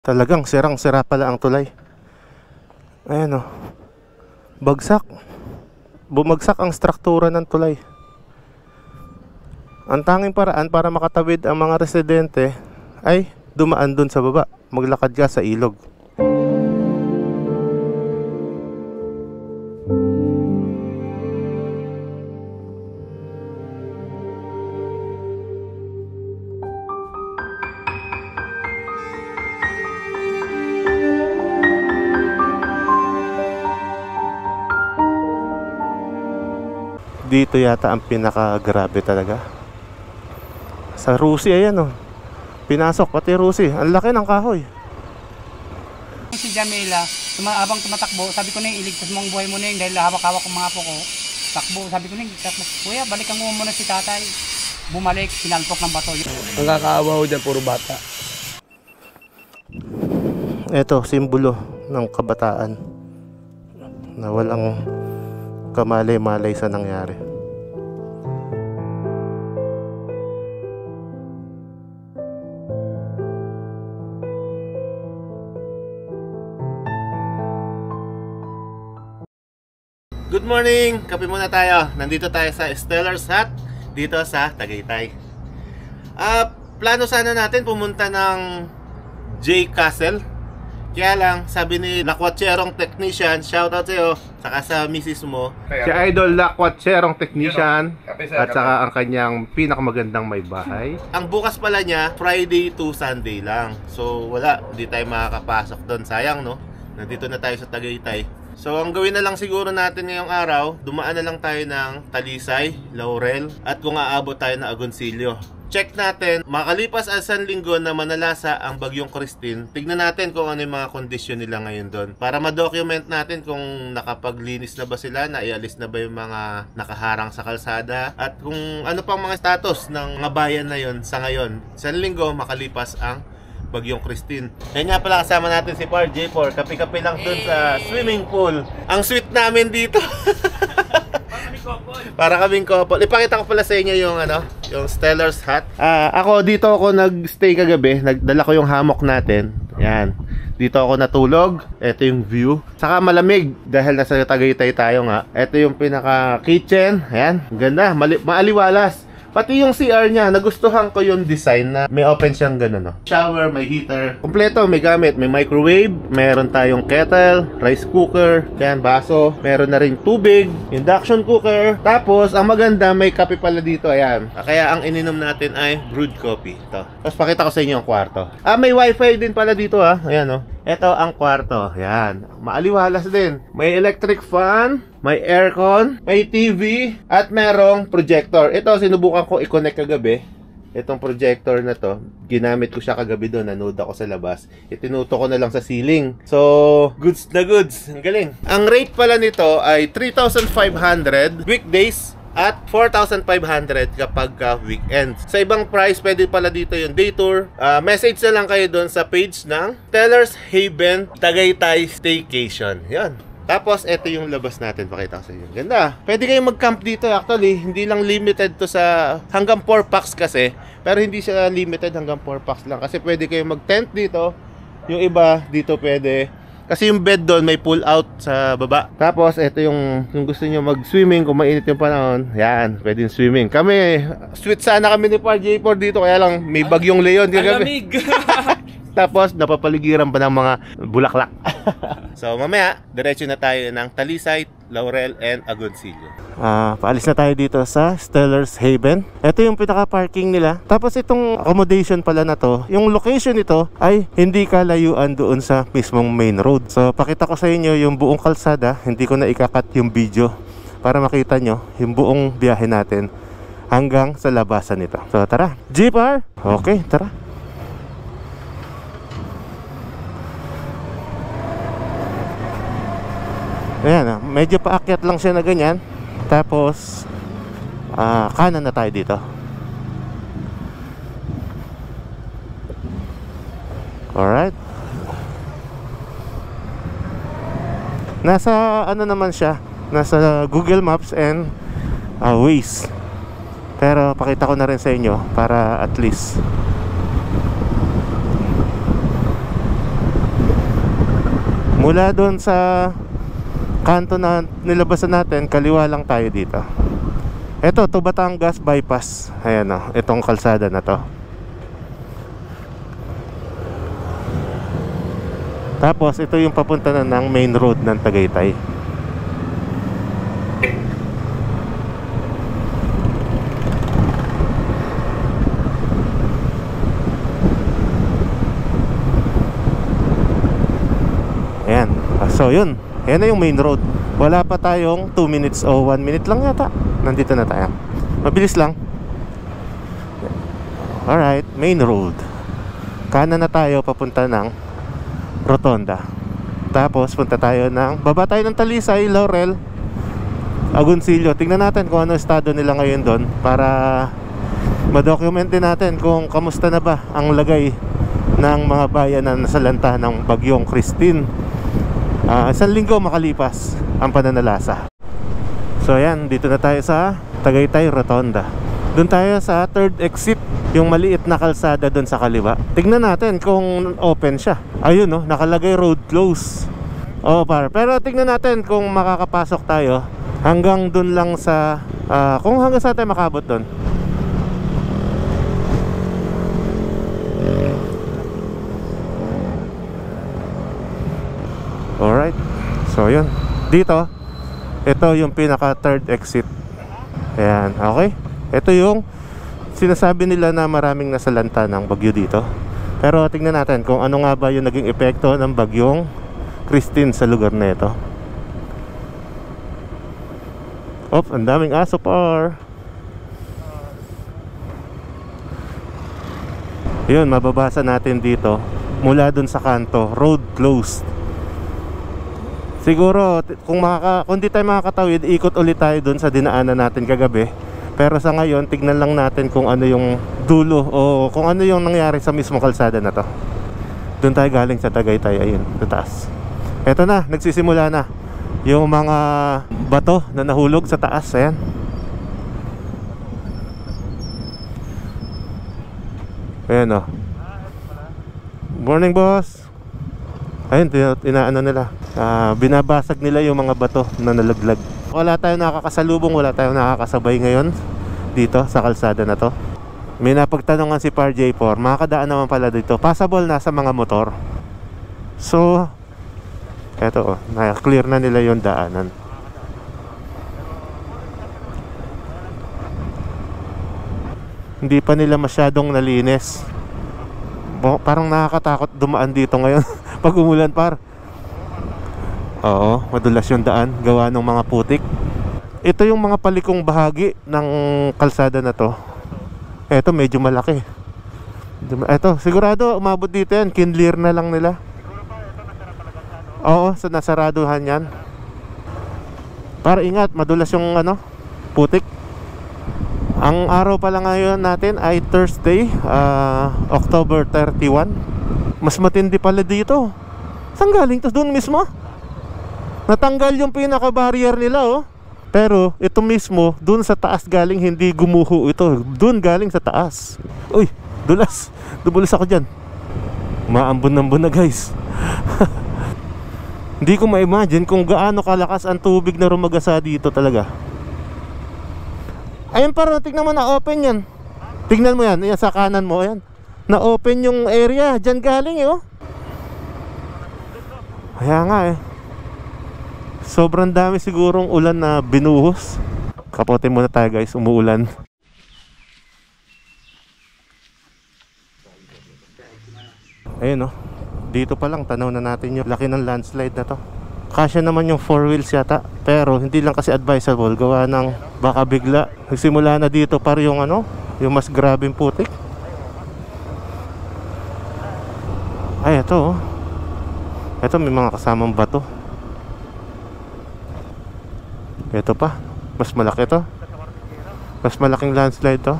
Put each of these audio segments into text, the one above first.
Talagang sirang-sira pala ang tulay. Ayan o. Bagsak. Bumagsak ang struktura ng tulay. Ang tanging paraan para makatawid ang mga residente ay dumaan dun sa baba. Maglakad ka sa ilog. Dito yata ang pinaka-grabe talaga. Sa Rusi, ayan o. Pinasok pati Rusi. Ang laki ng kahoy. Si Jamila, abang tumatakbo, sabi ko na yung iligtas mong buhay mo na yung dahil hawak-hawak ang mga apo ko. Takbo, sabi ko na yung takbo. Kuya, balikan mo muna si tatay. Bumalik, sinalpok ng bato. Ang kakaawa ko dyan, puro bata. Ito, simbolo ng kabataan na walang kamalay-malay sa nangyari. Good morning! Kape muna tayo. Nandito tayo sa Stellar's Hut dito sa Tagaytay. Plano sana natin pumunta ng J Castle. Kaya lang, sabi ni Lakwatserong Technician, shoutout sa'yo, saka sa misis mo, si Idol Lakwatserong Technician, at saka ang kanyang pinakamagandang may bahay. Ang bukas pala niya, Friday to Sunday lang. So wala, hindi tayo makakapasok doon. Sayang, no? Nandito na tayo sa Tagaytay. So ang gawin na lang siguro natin ngayong araw, dumaan na lang tayo ng Talisay, Laurel, at kung aabot tayo na Agoncillo. Check natin, makalipas ang isang linggo na manalasa ang bagyong Christine, tignan natin kung ano yung mga kondisyon nila ngayon doon. Para ma-document natin kung nakapaglinis na ba sila, naialis na ba yung mga nakaharang sa kalsada, at kung ano pang mga status ng mga bayan na yon sa ngayon. Isang linggo makalipas ang bagyong Christine. Kaya nga pala kasama natin si Par J4, kape-kape lang doon sa swimming pool. Ang sweet namin dito. Para kaming couple. Ipakita ko pala sa inyo yung yung Stellar's Hut. Ako dito ako nag-stay kagabi. Nagdala ko yung hammock natin. Yan. Dito ako natulog. Ito yung view. Saka malamig dahil nasa Tagaytay tayo nga. Ito yung pinaka kitchen. Ayan. Ganda. Maaliwalas. Pati yung CR niya, nagustuhan ko yung design na may open siyang gano'n, no? Shower, may heater. Kompleto, may gamit. May microwave, meron tayong kettle, rice cooker, yan, baso. Meron na rin tubig, induction cooker. Tapos, ang maganda, may kape pala dito, ayan. Kaya ang ininom natin ay brewed coffee. Ito. Tapos pakita ko sa inyo ang kwarto. May wifi din pala dito, ha. Ayan, no? Ito ang kwarto. Yan. Maaliwalas din. May electric fan, may aircon, may TV, at merong projector. Ito, sinubukan ko i-connect kagabi. Itong projector na to, ginamit ko siya kagabi doon. Nanood ako sa labas. Itinuto ko na lang sa ceiling. So, goods na goods. Ang galing. Ang rate pala nito ay 3,500 weekdays at 4,500 kapag weekend. Sa ibang price, pwede pala dito yung day tour. Message na lang kayo doon sa page ng Stellar's Haven Tagaytay Staycation. Yan. Tapos, ito yung labas natin. Pakita ko sa inyo. Ganda. Pwede kayong mag-camp dito actually. Hindi lang limited to sa hanggang 4 packs kasi. Pero hindi siya limited hanggang 4 packs lang. Kasi pwede kayong mag-tent dito. Yung iba, dito pwede. Kasi yung bed doon may pull out sa baba. Tapos ito yung gusto niyo mag-swimming kung mainit yung panahon. Yan, pwedeng swimming. Kami, sweet sana kami ni Par J4 dito. Kaya lang may bagyong Leon kagabi. Tapos napapaligiran pa ng mga bulaklak. So mamaya, diretso na tayo ng Talisay, Laurel, and Agoncillo. Paalis na tayo dito sa Stellar's Haven. Ito yung pinaka-parking nila. Tapos itong accommodation pala na to, yung location nito ay hindi kalayuan doon sa mismong main road. So pakita ko sa inyo yung buong kalsada. Hindi ko na ikakat yung video para makita nyo yung buong biyahe natin hanggang sa labasan nito. So tara, Jeepar! Okay, tara. Ayan, medyo paakyat lang siya na ganyan. Tapos kanan na tayo dito. Alright. Nasa naman siya, nasa Google Maps and Waze. Pero pakita ko na rin sa inyo para at least Mula doon sa kanto na nilabasan natin, kaliwa lang tayo dito. Ito, to Batangas bypass. Ayan o, itong kalsada na to. Tapos ito yung papunta na ng main road ng Tagaytay. Ayan. So yun, ayan na yung main road. Wala pa tayong 2 minutes o 1 minute lang yata. Nandito na tayo. Mabilis lang. Alright, main road. Kanan na tayo papunta ng Rotonda. Tapos punta tayo ng baba tayo ng Talisay, Laurel, Agoncillo. Tingnan natin kung ano estado nila ngayon doon para ma-document din natin kung kamusta na ba ang lagay ng mga bayan na nasalanta ng bagyong Christine. Isang linggo makalipas ang pananalasa. So ayan, dito na tayo sa Tagaytay Rotonda. Doon tayo sa third exit, yung maliit na kalsada doon sa kaliwa. Tignan natin kung open siya. Ayun no, nakalagay road close. Pero tignan natin kung makakapasok tayo hanggang doon lang sa kung hanggang saan tayo makabot doon. Alright. So yun, dito ito yung pinaka third exit. Ayan, okay. Ito yung sinasabi nila na maraming nasalanta ng bagyo dito. Pero tingnan natin kung ano nga ba yung naging epekto ng bagyong Christine sa lugar na ito. Ang daming aso par. Yun, mababasa natin dito mula dun sa kanto, road closed. Siguro kung di tayo makakatawid, ikot ulit tayo dun sa dinaanan natin kagabi. Pero sa ngayon, tignan lang natin kung ano yung dulo o kung ano yung nangyari sa mismo kalsada na to. Doon tayo galing sa Tagaytay, ayun, sa taas. Eto na, nagsisimula na yung mga bato na nahulog sa taas, ayan. Ayan o. Morning boss. Ayun, inaano nila, binabasag nila yung mga bato na nalaglag. Wala tayong nakakasalubong, wala tayong nakakasabay ngayon dito sa kalsada na to. May napagtanongan si Par J4, makakadaan naman pala dito, passable na sa mga motor. So eto na-clear na nila yung daanan. Hindi pa nila masyadong nalinis. Parang nakakatakot dumaan dito ngayon pag umulan par. Oo, madulas yung daan, gawa ng mga putik. Ito yung mga palikong bahagi ng kalsada na to. Ito medyo malaki. Ito, sigurado umabot dito yan, kinlear na lang nila. Oo, so nasaraduhan yan. Para ingat, madulas yung putik. Ang araw pala ngayon natin ay Thursday, October 31. Mas matindi pala dito. Saan galing to? Doon mismo? Natanggal yung pinaka-barrier nila Pero ito mismo, doon sa taas galing, hindi gumuho ito. Doon galing sa taas. Uy, dulas. Dumulas ako dyan. Maambon-ambon na guys. Hindi ko ma-imagine kung gaano kalakas ang tubig na rumagasa dito talaga. Ayun parang tignan mo na open yan. Tignan mo yan, yan sa kanan mo yan. Na open yung area, dyan galing Kaya nga sobrang dami sigurong ulan na binuhos. Kapote muna tayo guys, umuulan. Ayun dito pa lang tanaw na natin yung laki ng landslide na to. Kasya naman yung 4 wheels yata, pero hindi lang kasi advisable gawa ng baka bigla nagsimula na dito par yung yung mas grabing putik. Ay ito ito may mga kasamang bato. Ito pa, mas malaki to. Mas malaking landslide to.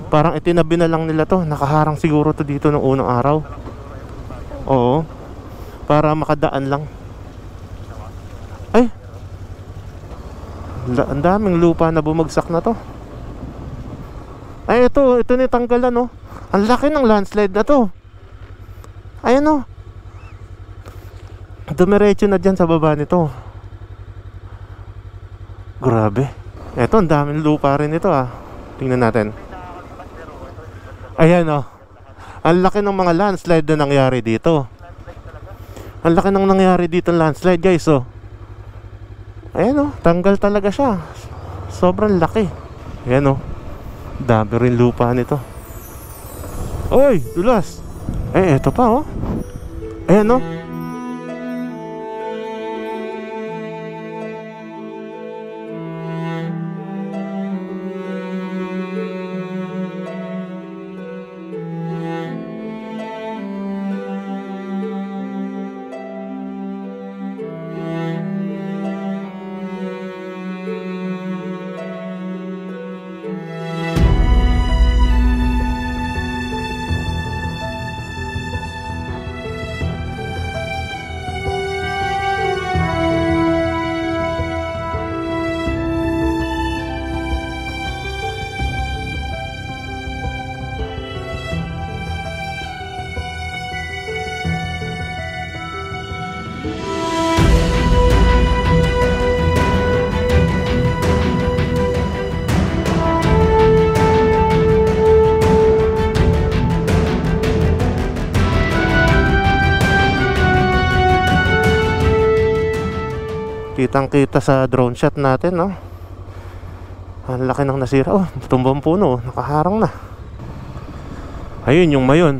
Parang itinabi na lang nila to. Nakaharang siguro to dito nung unang araw. Oo, para makadaan lang. Ay, ang daming lupa na bumagsak na to. Ay ito na tanggalan Ang laki ng landslide na to. Ayan Dumiretso na dyan sa baba nito. Grabe. Eto, ang daming lupa rin ito ah. Tingnan natin. Ayan oh. Ang laki ng mga landslide na nangyari dito. Ang laki ng nangyari dito landslide guys oh. Ayan oh, tanggal talaga siya. Sobrang laki. Ayan oh. Dami rin lupa nito. Oy, dulas. Eto pa oh. Ayan oh. Kitang kita sa drone shot natin no. Ang laki ng nasira. Oh, tumbang puno, nakaharang na. Ayun yung mayon.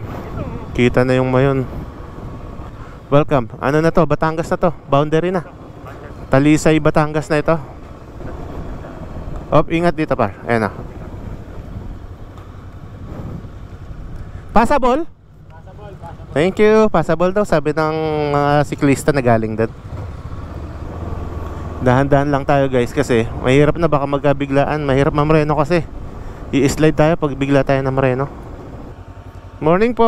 Kita na yung mayon. Welcome. Ano na to? Batangas na to. Boundary na. Talisay, Batangas na ito. Op, ingat dito pa. Ayan na. Passable? Thank you. Passable daw, sabi ng mga siklista na galing doon. Dahan-dahan lang tayo guys kasi mahirap na baka magkabiglaan. Mahirap mamreno kasi. I-slide tayo pag bigla tayo na mareno. Morning po.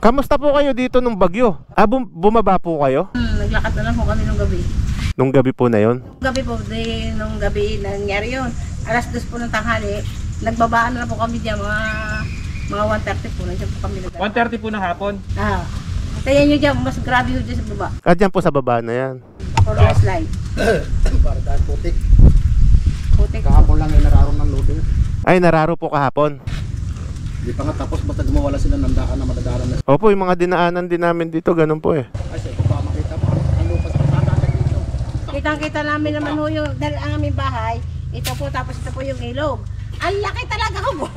Kamusta po kayo dito nung bagyo? Bumaba po kayo? Naglakad na lang po kami nung gabi. Nung gabi po na yon? Gabi po, nung gabi nangyari yun. Alas 2 po ng tanghali, nagbabaan na po kami dyan, mga 1:30 po, nandiyan po kami. 1:30 po ng hapon. Tayan nyo dyan, mas grabe yun dyan sa baba. Dyan po sa baba na yan. For slide. Para dahil putik. Putik. Kahapon lang ay nararo ng loading. Ay, nararo po kahapon. Di pa nga tapos basta gumawala sila ng daan na madadaanan na. Opo, yung mga dinaanan din namin dito, ganun po eh. Ay, sa pa makita mo. Ano pa sa patatan dito? Kitang-kita namin naman ho yung, dahil ang aming bahay, ito po, tapos ito po yung ilog. Ang laki talaga ko po.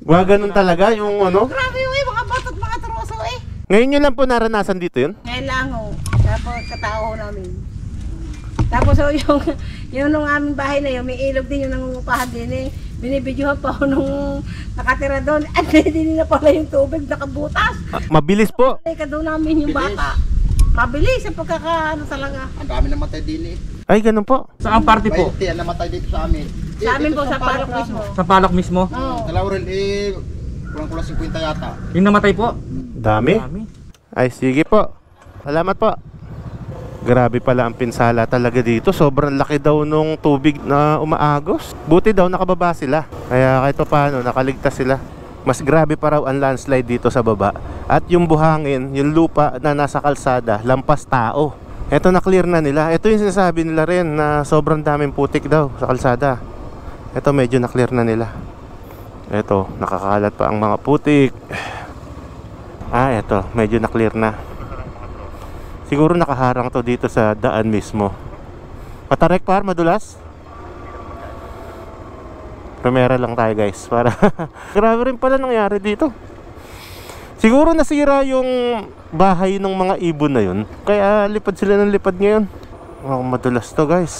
Ganun talaga yung ano. Grabe ho eh, mga batot, mga troso eh. Ngayon nyo lang po naranasan dito yun? Ngayon lang ho, tapos katao ho namin. Tapos ho, yung nung aming bahay na yun, may ilog din yung nangungupahan din eh. Binibidyohan pa ho nung nakatira doon. At hindi na pala yung tubig, nakabutas. Mabilis po. Ay, ka doon namin yung bata. Mabilis ang pagkakaano talaga. Ang dami namatay din eh. Ay, ganun po. Saan party po? 20 ang namatay dito sa amin. Sa amin po, sa palok mismo. Sa Palok mismo? Oo. Sa Laurel eh, kulang-kulang 50 yata. Yung namatay po? Dami. Ay, sige po. Salamat po. Grabe pala ang pinsala talaga dito. Sobrang laki daw nung tubig na umaagos. Buti daw nakababa sila. Kaya kahit pa paano, nakaligtas sila. Mas grabe pa raw ang landslide dito sa baba. At yung buhangin, yung lupa na nasa kalsada, lampas tao. Ito na clear na nila. Ito yung sinasabi nila rin na sobrang daming putik daw sa kalsada. Ito medyo na clear na nila. Ito, nakakalat pa ang mga putik. Ito, medyo na clear na. Siguro nakaharang to dito sa daan mismo. Patarek par, madulas. Primera lang tayo guys para grabe rin pala nangyari dito. Siguro nasira yung bahay ng mga ibon na yun. Kaya lipad sila ng lipad ngayon. Madulas to guys.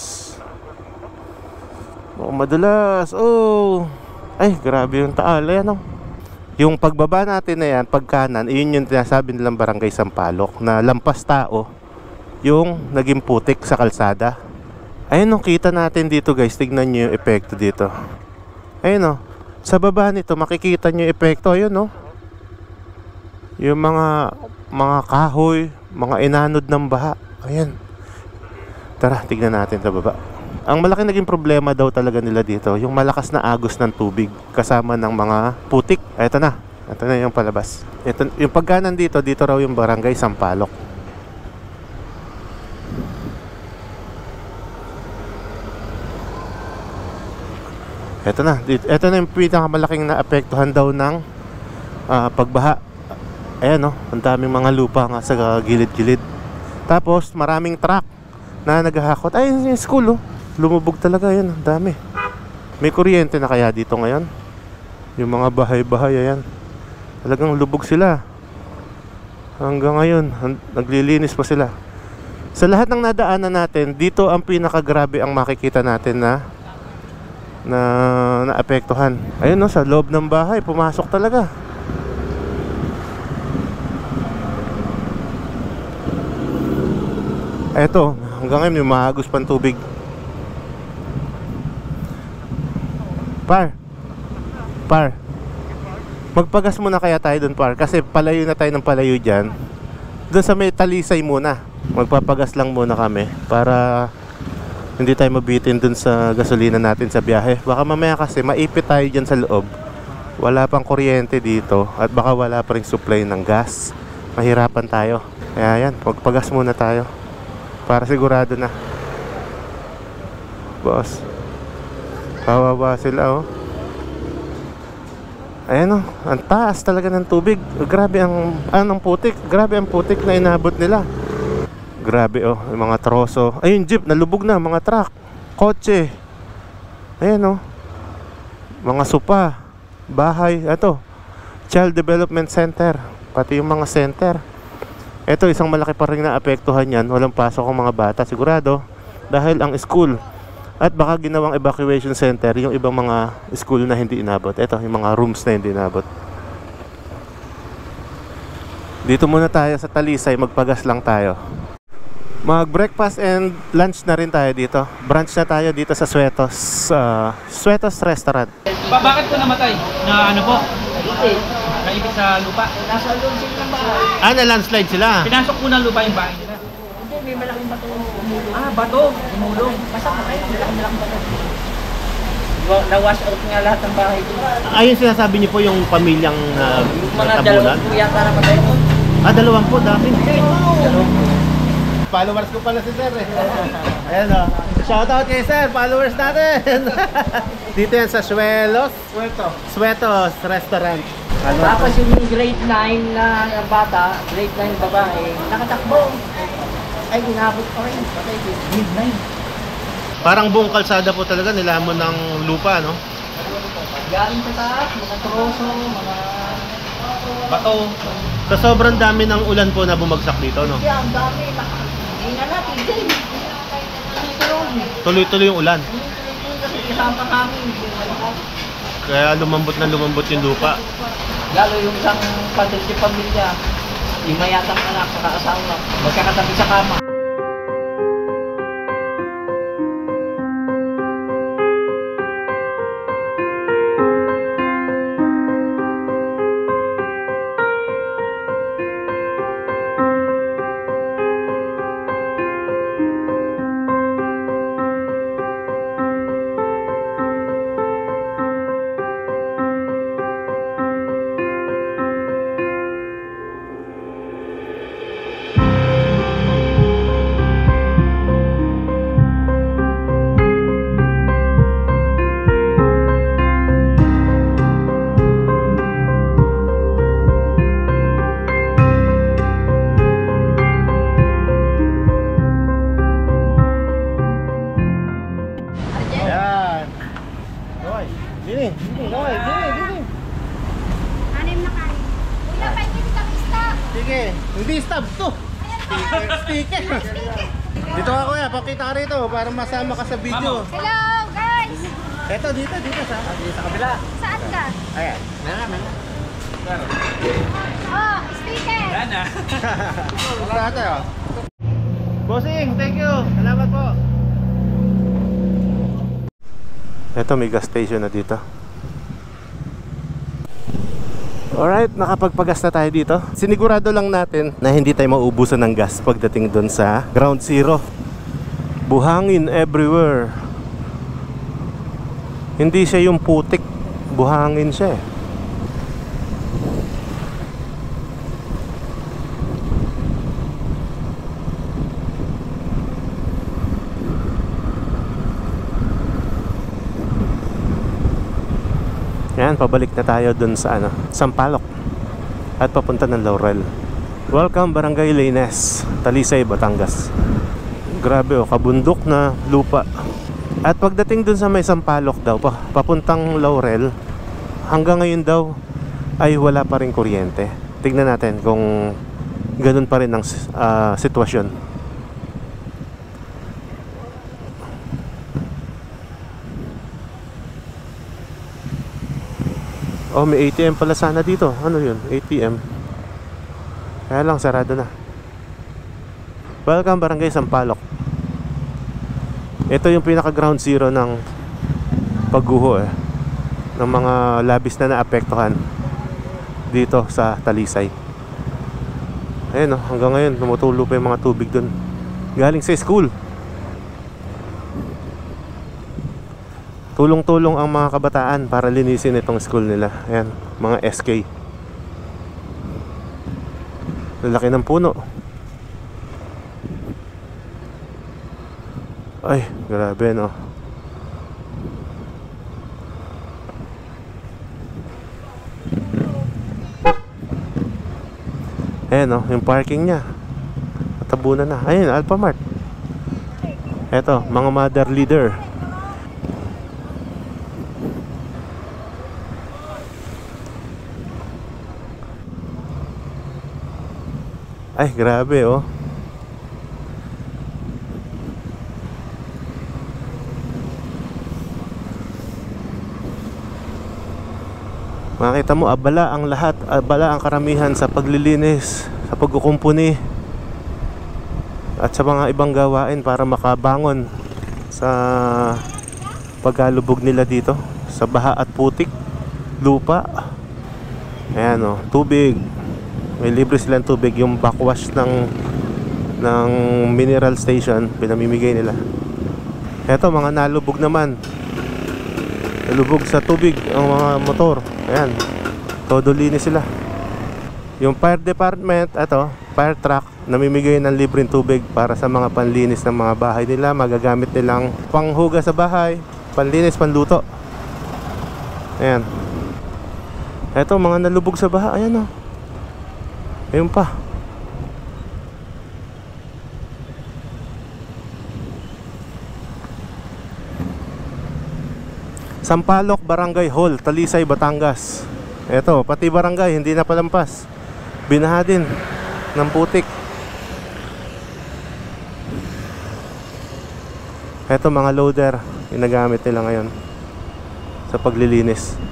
Madulas. Oh. Ay, grabe yung taal. Ayan oh. Yung pagbaba natin na yan, pagkanan, yun yung tinasabi nilang Barangay Sampaloc na lampas tao yung naging putik sa kalsada. Ayun, kita natin dito guys, tignan nyo yung epekto dito. Ayun sa baba nito makikita nyo yung epekto. Ayun yung mga kahoy, mga inanod ng baha. Ayan. Tara, tignan natin sa baba. Ang malaki naging problema daw talaga nila dito, yung malakas na agos ng tubig kasama ng mga putik. Ito na yung palabas. Ito, yung pagkanan dito raw yung Barangay Sampaloc. Ito na, ito na yung pinakamalaking naapektuhan daw ng pagbaha. Ayan, oh, ang daming mga lupa nga sa gilid-gilid. Tapos maraming truck na naghahakot. Ay, yung school, oh, lumubog talaga. Yan, ang dami. May kuryente na kaya dito ngayon? Yung mga bahay-bahay, ayan, talagang lubog sila. Hanggang ngayon naglilinis pa sila. Sa lahat ng nadaanan natin, dito ang pinakagrabe ang makikita natin na naapektuhan. Ayun, no, sa loob ng bahay pumasok talaga. Eto, hanggang ngayon may mahagos pang tubig. Par, magpagas muna kaya tayo dun, par, kasi palayo na tayo ng palayo dyan. Doon sa may Talisay muna, magpapagas lang muna kami para hindi tayo mabitin dun sa gasolina natin sa biyahe. Baka mamaya kasi maipit tayo dyan sa loob, wala pang kuryente dito, at baka wala pa ring supply ng gas. Mahirapan tayo. Kaya yan, magpagas muna tayo para sigurado na. Boss, kawawa sila, oh. Ayan, oh, ang taas talaga ng tubig. Grabe ang putik. Grabe ang putik na inabot nila. Grabe, oh, yung mga troso. Ayun, jeep, nalubog na. Mga truck, kotse. Ayan, oh, mga sopa, bahay. Ito, Child Development Center, pati yung mga center. Ito, isang malaki pa rin na apektuhan yan. Walang pasok ang mga bata, sigurado, dahil ang school, at baka ginawang evacuation center yung ibang mga school na hindi inabot. Ito, yung mga rooms na hindi inabot. Dito muna tayo sa Talisay, magpagas lang tayo. Mag-breakfast and lunch na rin tayo dito. Brunch na tayo dito sa Swetos Restaurant. Bakit po namatay? Na ano po? Naibig sa lupa. Nasa loob sila ng bahay. Na-landslide sila. Pinasok po ng lupa yung bahay nila. Hindi, may malaking bato umulong. Bato. Umulong. Basta patay, malaking bato. Na-wash out nga lahat ng bahay dito. Ayun, sinasabi niyo po yung pamilyang Mga tabunan. 2 po yata namatay doon. 2 po, dami. Followers ko pala si Sir, eh. Ayan, oh. Shoutout kay Sir, followers natin. Dito yan sa Swetos Restaurant. Tapos yung grade 9 na bata, grade 9 babae, nakatakbo. Ay, ginabot pa rin. Patay din. Grade 9. Parang buong kalsada po talaga nilamon ng lupa, no? Galing sa taas, mga troso, mga Bato. Sa sobrang dami ng ulan po na bumagsak dito, no? Kaya ang dami. Hindi na natin din. Tuloy-tuloy yung ulan. Kasi kasama kami. Kaya lumambot na lumambot yung lupa. Lalo yung isang pamilya, yung mayatang anak, nakaasawa, magkakatabi sa kama. Hindi stop to. Sticker. Dito ka kuya, pakita ka rito para masama ka sa video. Hello guys! Eto dito sa kabila. Saan ka? Ayan. Oh, sticker! Wala tayo. Bossing, thank you. Salamat po. Eto, may gas station na dito. Alright, nakapagpagas na tayo dito. Sinigurado lang natin na hindi tayo maubusan ng gas pagdating doon sa Ground Zero. Buhangin everywhere. Hindi siya yung putik, buhangin siya eh. Ayan, pabalik na tayo dun sa Sampaloc at papunta ng Laurel. Welcome Barangay Laines, Talisay, Batangas. Grabe kabundok na lupa. At pagdating dun sa may Sampaloc daw, papuntang Laurel, hanggang ngayon daw ay wala pa rin kuryente. Tignan natin kung ganun pa rin ang sitwasyon. Oh, may ATM pala sana dito. Ano yun? ATM. Kaya lang, sarado na. Welcome Barangay Sampaloc. Ito yung pinaka ground zero ng pagguho ng mga labis na naapektuhan dito sa Talisay. Ayun hanggang ngayon tumutulo pa yung mga tubig dun galing sa school. Tulong-tulong ang mga kabataan para linisin itong school nila. Ayan, mga SK. Lalaki ng puno. Ay, grabe no. Ayan no, yung parking niya natabunan na. Ayun, Alphamart. Eto, mga mother leader. Ay, grabe oh. Makita mo, abala ang lahat, abala ang karamihan sa paglilinis, sa pagkukumpuni at sa mga ibang gawain para makabangon sa pagkalubog nila dito sa baha at putik, lupa. Ayan o, tubig. May libre silang tubig, yung backwash ng mineral station, pinamimigay nila. Eto, mga nalubog naman. Nalubog sa tubig ang mga motor. Ayan, todo linis sila. Yung fire department, eto, fire truck, namimigay ng libreng tubig para sa mga panlinis ng mga bahay nila. Magagamit nilang panghuga sa bahay, panlinis, panluto. Ayan. Eto, mga nalubog sa baha. Ayan o. Ayun pa. Sampaloc Barangay Hall, Talisay, Batangas. Eto, pati barangay hindi na palampas. Binaha din ng putik. Eto, mga loader, ginagamit nila ngayon sa paglilinis.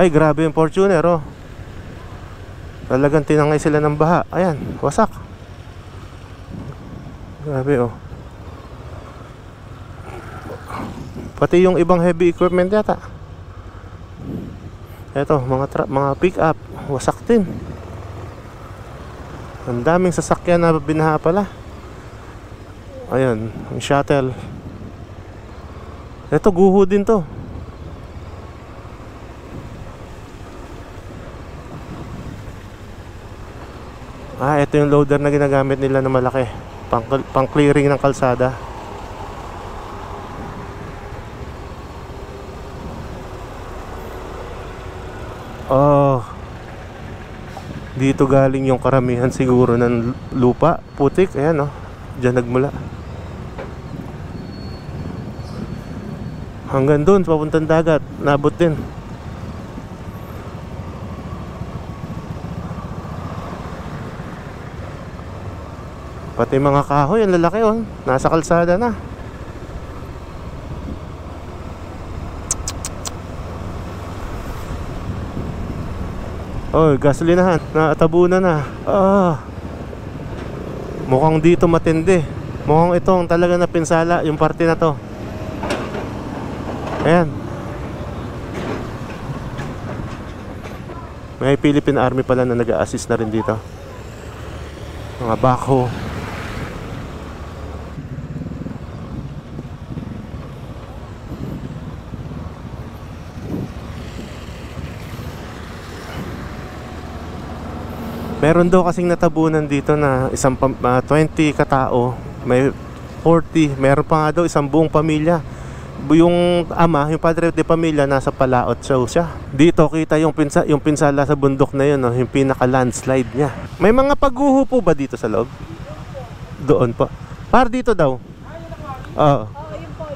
Ay, grabe yung Fortuner oh. Talagang tinangay sila ng baha. Ayan, wasak. Grabe oh. Pati yung ibang heavy equipment yata. Eto, mga pick up, wasak din. Ang daming sasakyan na binaha pala. Ayan, ang shuttle. Eto, guho din to. Ito yung loader na ginagamit nila na malaki, pang clearing ng kalsada. Oh, dito galing yung karamihan siguro ng lupa, putik. Ayan oh, dyan nagmula hanggang dun, papuntang dagat, nabot din. Pati mga kahoy, ang lalaki oh, nasa kalsada na. Oh, gasolinahan, naatabunan na. Mukhang dito matindi. Mukhang itong talaga napinsala yung parte na to. Ayan. May Philippine Army pala na nag-a-assist na rin dito. Mga backhoe. Meron daw kasing natabunan dito na 20 katao, may 40, meron pa nga daw isang buong pamilya. Yung ama, yung padre de pamilya, nasa Palaot siya. Dito kita yung pinsala sa bundok na yun, no? Yung pinaka landslide niya. May mga pagguho po ba dito sa loob? Doon po. Par dito daw. Oo. Oo, yun po.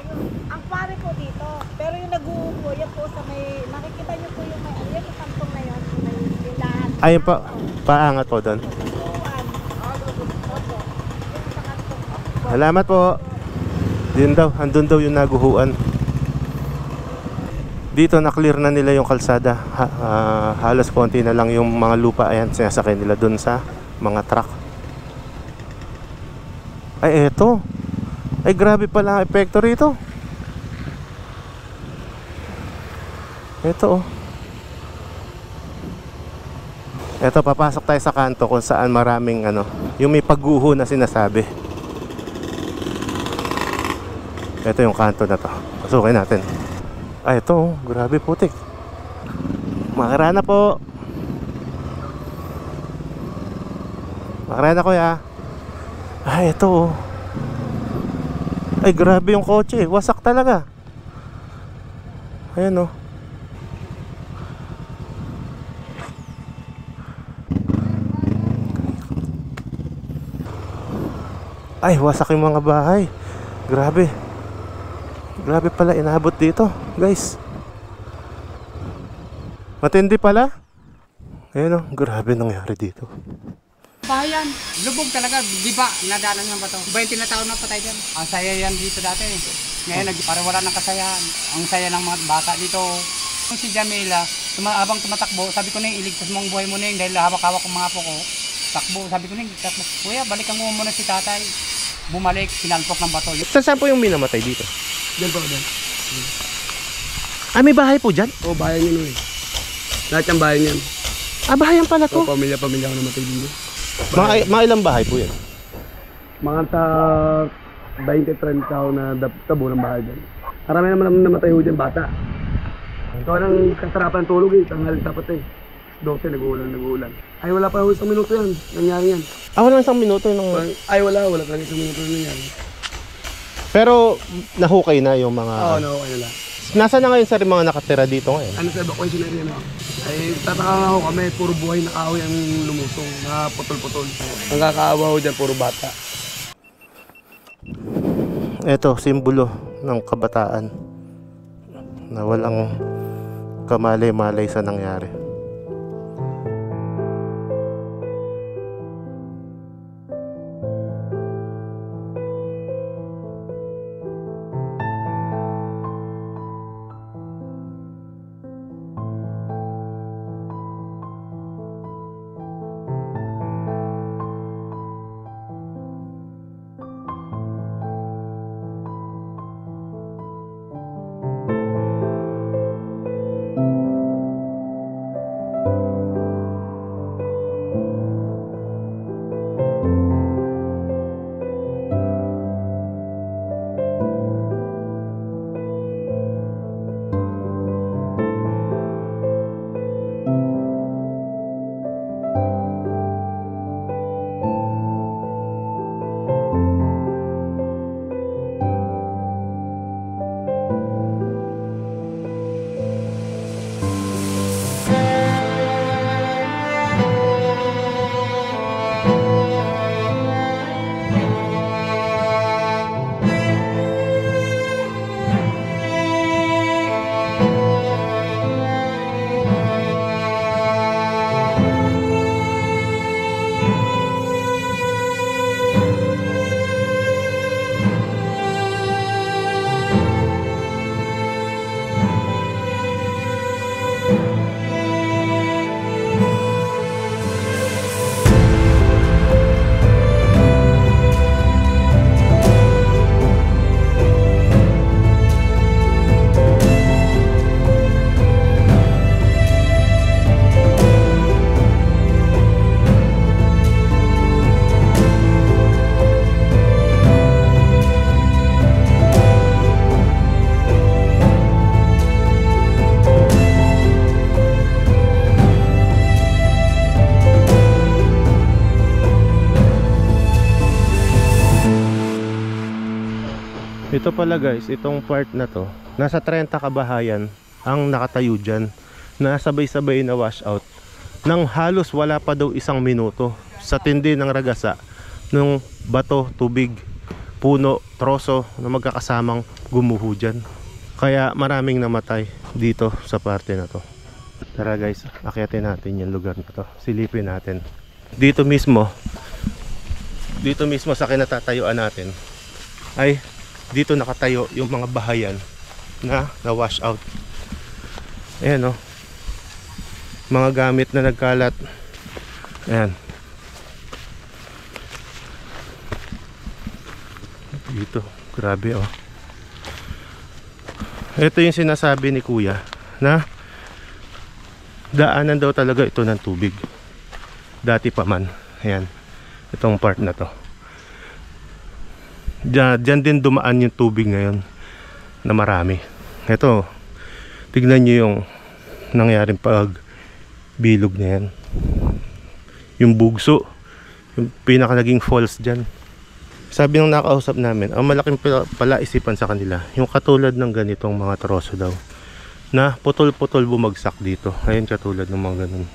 Ang pare po dito. Pero yung nag-uupo, yan po sa may, makikita niyo po yung may, yan yung kantong na yun, may lilahan. Ayun pa, paangat po doon. Salamat po. Yun daw, andun daw yung naguhuan. Dito na-clear na nila yung kalsada. Halos konti na lang yung mga lupa. Ayan, sinasakay nila dun sa mga truck. Ay, eto. Ay, grabe pala ang epekto rito. Eto, oh. Eto, papasok tayo sa kanto kung saan maraming yung may pagguho na sinasabi. Ito yung kanto na to. Pasukin natin. Ay, ito, oh. Grabe putik. Makarana po. Makarana kuya. Ay, ito, oh. Ay, grabe yung kotse. Wasak talaga. Ayan, oh. Ay, wasak yung mga bahay. Grabe. Grabe pala inabot dito, guys. Matindi pala. Ayun, oh, grabe nangyari dito. Bayan, lubog talaga, di ba? Nadaanan ng bato. 20 na taon na patay dyan. Ang saya yan dito dati. Ngayon, para wala ng kasayahan. Ang saya ng mga bata dito. Yung si Jamila, abang tumatakbo, sabi ko na yung iligtas mong buhay mo na yung dahil hawak-hawak ng mga ko. Takbo, sabi ko na yung takbo. Kuya, balikan mo muna si tatay. Bumalik, sinalpok ng bato. Saan po yung minamatay dito? Diyan po, diyan. Ah, may bahay po dyan? Oo, bahay niyo eh. Lahat yung bahay niyan. Ah, bahayan pala to. Oo, pamilya-pamilya ko namatay dito. Mga ilang bahay po yan? Mga 20-30 tao na tabo ng bahay dyan. Marami naman namatay ho dyan, bata. Ito ang kasarapan ng tulog eh, tanghali tapat eh. 12, nag-uulan. Ay, wala pa ho isang minuto yan, nangyari yan. Ah, wala isang minuto nung... Ay, wala talaga isang minuto na nangyari. Pero nahukay na yung mga... Oo, no, okay na lang. Nasaan na ngayon sa mga nakatira dito ngayon? Ano sa evacuation area na? Ay, tataka nga ho kami, puro buhay na kahoy ang lumusong, na putol-putol. Ang kakaawa ho dyan, puro bata. Ito, simbolo ng kabataan na walang kamalay-malay sa nangyari. Ito pala guys, itong part na to, nasa 30 kabahayan ang nakatayo dyan na sabay-sabay na wash out nang halos wala pa daw 1 minuto sa tindi ng ragasa ng bato, tubig, puno, troso na magkakasamang gumuho dyan. Kaya maraming namatay dito sa parte na to. Tara guys, akyatin natin yung lugar na to, silipin natin. Dito mismo sa kinatatayuan natin ay dito nakatayo yung mga bahayan na wash out. Ayan o, mga gamit na nagkalat. Ayan dito, grabe oh. Ito yung sinasabi ni kuya na daanan daw talaga ito ng tubig dati pa man. Ayan, itong part na to, Diyan din dumaan yung tubig ngayon na marami. Ito, tignan nyo yung nangyaring pag bilog na yan, yung bugso, yung pinaka naging falls dyan. Sabi ng nakausap namin, ang malaking palaisipan sa kanila yung katulad ng ganitong mga troso daw na putol-putol bumagsak dito. Ayan, katulad ng mga ganun,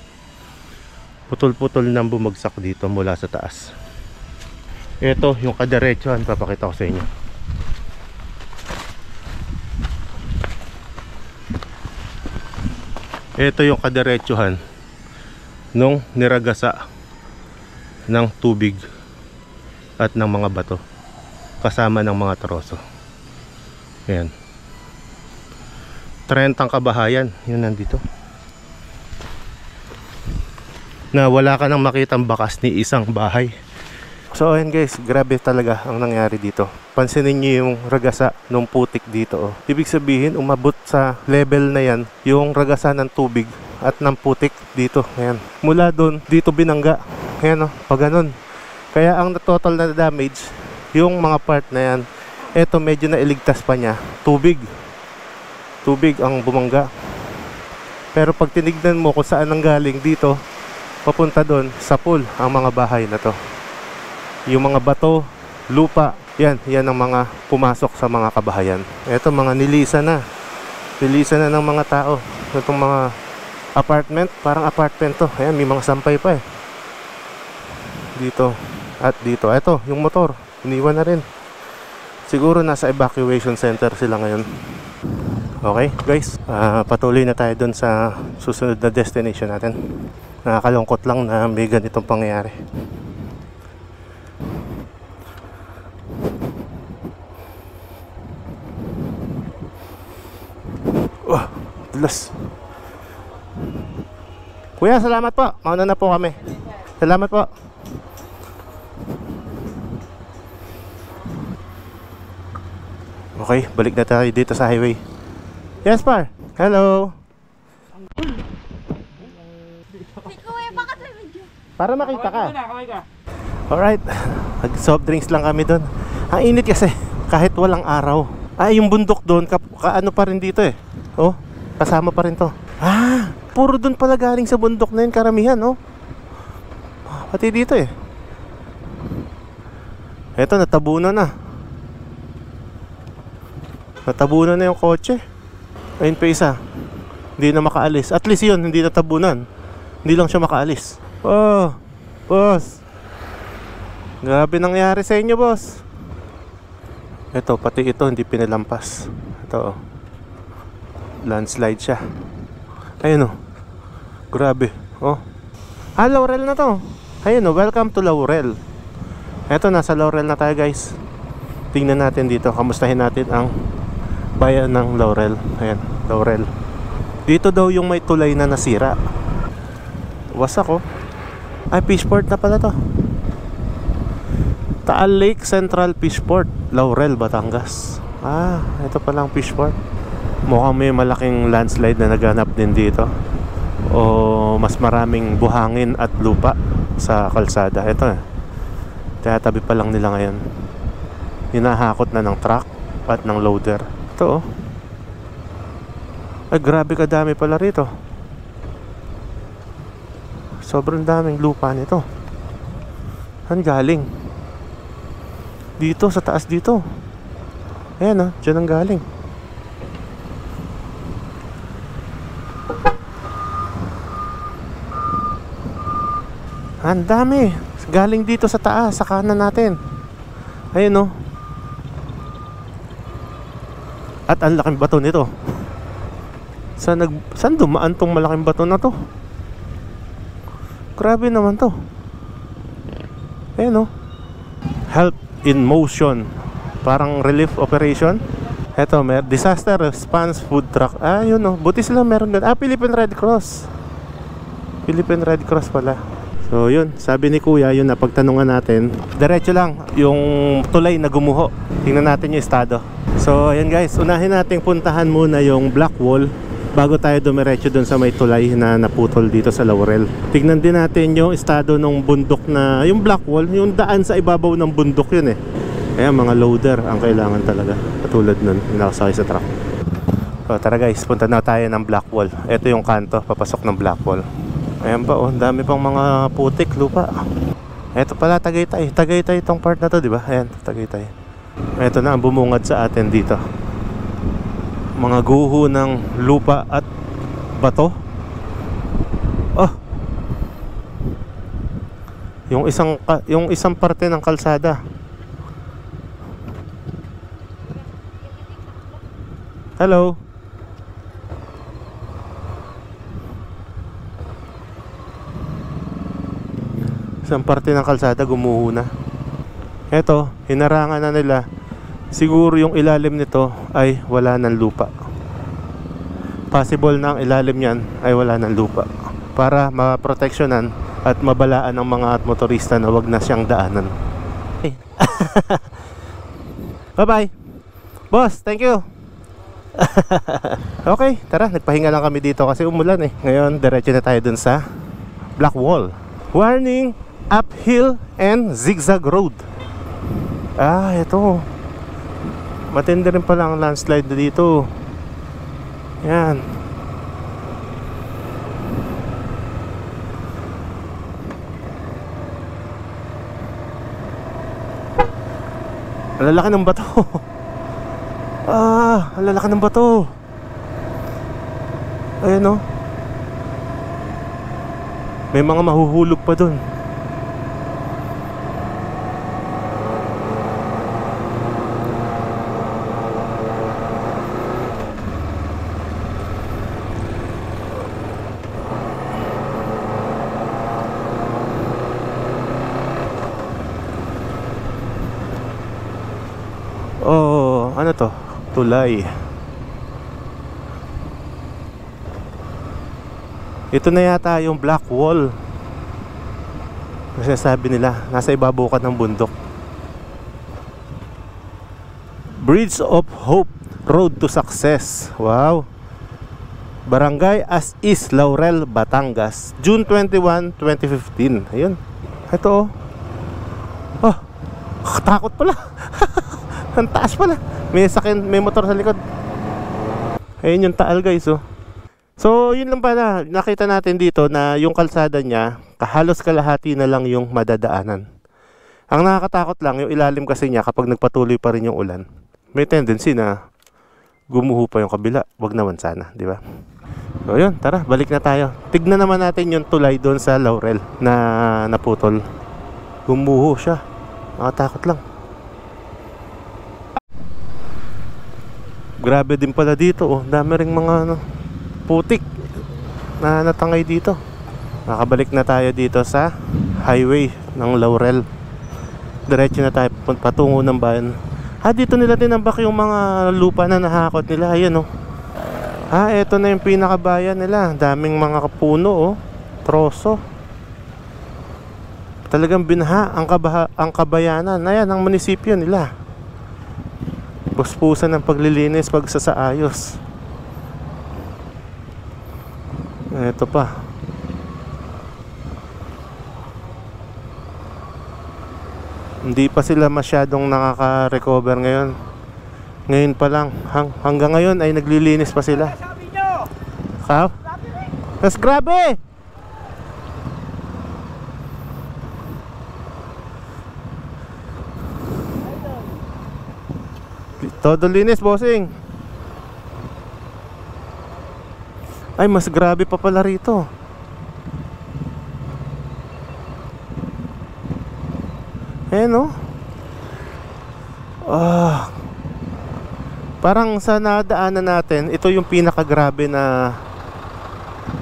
putol-putol nang bumagsak dito mula sa taas. Ito yung kadiretsuhan, papakita ko sa inyo. Ito yung kadiretsuhan nung niragasa ng tubig at ng mga bato kasama ng mga troso. Ayan, 30 kabahayan yun nandito, na wala ka nang makitang bakas ni isang bahay. So ayan guys, grabe talaga ang nangyari dito. Pansinin nyo yung ragasa ng putik dito oh. Ibig sabihin umabot sa level na yan yung ragasa ng tubig at ng putik dito. Ayan, mula doon dito binangga. Ayan oh, pag ganun. Kaya ang total na damage, yung mga part na yan, eto medyo nailigtas pa niya. Tubig ang bumangga. Pero pag tinignan mo kung saan nanggaling dito papunta doon sa pool ang mga bahay na to, yung mga bato, lupa, yan ang mga pumasok sa mga kabahayan. Ito mga nilisan na ng mga tao. Itong mga apartment, parang apartment to. Ayan, may mga sampay pa eh dito at dito. Ito yung motor, iniwan na rin. Siguro nasa evacuation center sila ngayon. Okay guys, patuloy na tayo dun sa susunod na destination natin. Nakakalungkot lang na may ganitong pangyayari. Dulas. Kuya, salamat po. Mauna na po kami. Salamat po. Okay, balik na tayo dito sa highway. Yes, par. Hello. Para makita ka. Alright. Nag-soft drinks lang kami doon. Ang init kasi kahit walang araw. Yung bundok doon kaano pa rin dito eh. Oh, kasama pa rin to. Puro doon pala galing sa bundok na yun karamihan, oh. Pati dito eh. Eto, natabunan na. Natabunan na yung kotse. Ayun pa isa, hindi na makaalis. At least yun, hindi natabunan. Hindi lang siya makaalis. Oh, boss, grabe nangyari sa inyo, boss. Eto, pati ito hindi pinalampas. Ito, oh, landslide siya. Ayun oh, grabe. Oh, Laurel na to. Ayun oh, welcome to Laurel. Eto, nasa Laurel na tayo guys. Tingnan natin dito, kamustahin natin ang bayan ng Laurel. Ayan, Laurel. Dito daw yung may tulay na nasira. Wasak oh. Ay, Fishport na pala to. Taal Lake Central Fishport, Laurel, Batangas. Ito palang Fishport. Mukhang may malaking landslide na naganap din dito, o mas maraming buhangin at lupa sa kalsada. Ito eh, kaya tabi pa lang nila ngayon. Hinahakot na ng truck at ng loader. Ito oh. Ay, grabe kadami pala rito. Sobrang daming lupa nito. Saan galing? Dito, sa taas dito. Ayan, dyan ang galing. Ang dami. Galing dito sa taas, sa kanan natin. Ayun, At ang laking bato nito. Saan dumaan tong malaking bato na to? Grabe naman to. Ayun, Help in motion. Parang relief operation. Eto, may disaster response food truck. Yun, buti sila meron ganun. Philippine Red Cross. Philippine Red Cross pala. So yun, sabi ni Kuya, yun na pagtanungan natin, diretso lang yung tulay na gumuho. Tingnan natin yung estado. So ayan guys, unahin nating puntahan muna yung Black Wall bago tayo dumiretso dun sa may tulay na naputol dito sa Laurel. Tignan din natin yung estado ng bundok na, yung Black Wall, yung daan sa ibabaw ng bundok yun Kaya mga loader ang kailangan talaga, katulad nun, nakasakay sa truck. So tara guys, punta na tayo ng Black Wall. Ito yung kanto, papasok ng Black Wall. Ayan pa, dami pang mga putik, lupa. Ito pala, Tagaytay. Tagaytay itong part na to, di ba? Ayan, Tagaytay. Ito na ang bumungad sa atin dito. Mga guho ng lupa at bato. Yung isang parte ng kalsada. Hello. Isang parte ng kalsada gumuho na. Eto, hinarangan na nila. Siguro yung ilalim nito ay wala ng lupa. Possible na ang ilalim niyan ay wala ng lupa, para maproteksyonan at mabalaan ng mga motorista na wag na siyang daanan. Bye bye boss, thank you. Okay, tara, nagpahinga lang kami dito kasi umulan Ngayon, diretso na tayo dun sa Black Wall. Warning, uphill and zigzag road. Ito. Matindi rin pala ang landslide dito. Yan. Ang lalaki ng bato. Ang lalaki ng bato. Ayan may mga mahuhulog pa dun. Ano to? Tulay. Ito na yata yung Black Wall. Kasi sabi nila, nasa ibabaw ka ng bundok. Bridge of Hope, Road to Success. Wow. Barangay As Is, Laurel, Batangas, June 21, 2015. Ayun. Ito takot pala. Ang taas pala. May motor sa likod. Ayun yung taal guys So yun lang pala. Nakita natin dito na yung kalsada niya, halos kalahati na lang yung madadaanan. Ang nakakatakot lang, yung ilalim kasi niya kapag nagpatuloy pa rin yung ulan, may tendency na gumuho pa yung kabila. Wag naman sana, di ba? So yun, tara, balik na tayo. Tignan naman natin yung tulay doon sa Laurel na naputol. Gumuho siya. Nakatakot lang. Grabe din pala dito dami ring mga putik na natangay dito. Nakabalik na tayo dito sa highway ng Laurel. Diretso na tayo patungo ng bayan. Dito nila tinambak yung mga lupa na nahakot nila. Ayan eto na yung pinakabayan nila. Daming mga puno troso. Talagang binaha ang kabayanan. Ayan ang munisipyo nila. Puspusan ng paglilinis, pagsasaayos. Ito pa. Hindi pa sila masyadong nakaka-recover ngayon. Ngayon pa lang. Hanggang ngayon ay naglilinis pa sila. Mas grabe! Todo linis, bossing. Ay, mas grabe pa pala rito. No? Parang sa nadaanan natin, ito yung pinakagrabe na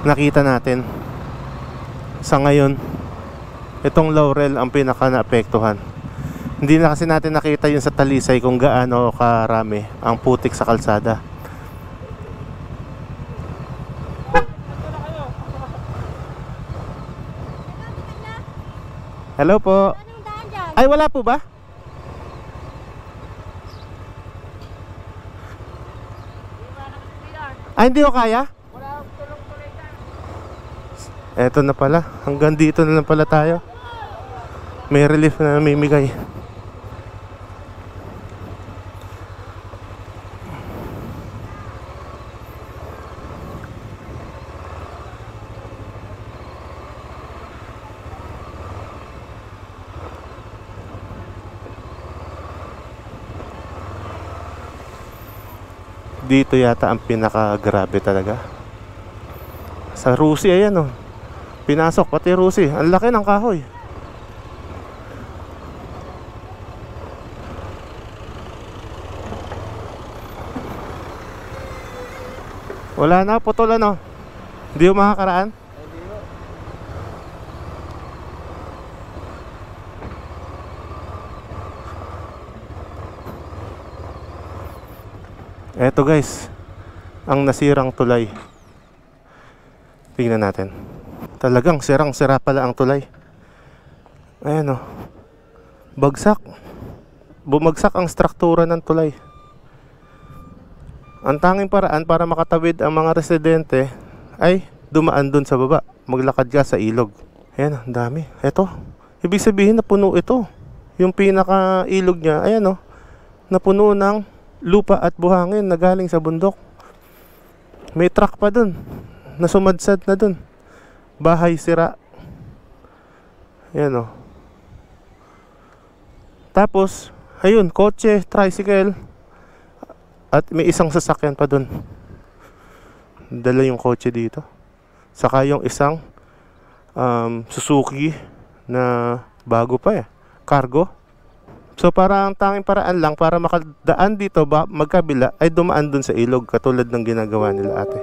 nakita natin. Sa ngayon, itong Laurel ang pinaka naapektuhan. Hindi na kasi natin nakita yun sa Talisay kung gaano karami ang putik sa kalsada. Hello po. Anong daan dyan? Ay, wala po ba? Ay, hindi ko kaya? Eto na pala. Hanggang dito na lang pala tayo. May relief na namimigay. Dito yata ang pinakagrabe talaga. Sa Rusi, ayan oh. Pinasok pati Rusi. Ang laki ng kahoy. Wala na, putol ano. Hindi mo makakaraan. Eto guys, ang nasirang tulay. Tingnan natin. Talagang sirang-sira pala ang tulay. Ayan o. Bagsak. Bumagsak ang struktura ng tulay. Ang tanging paraan para makatawid ang mga residente ay dumaan dun sa baba. Maglakad ka sa ilog. Ayan, ang dami. Eto, ibig sabihin na puno ito. Yung pinaka ilog niya, ayan o, napuno ng lupa at buhangin na galing sa bundok. May truck pa dun na sumadsad na dun. Bahay sira. Ayan o. Tapos ayun, kotse, tricycle, at may isang sasakyan pa dun. Dala yung kotse dito. Saka yung isang Suzuki na bago pa cargo. So para ang tanging paraan lang para makadaan dito magkabila ay dumaan dun sa ilog katulad ng ginagawa nila ate.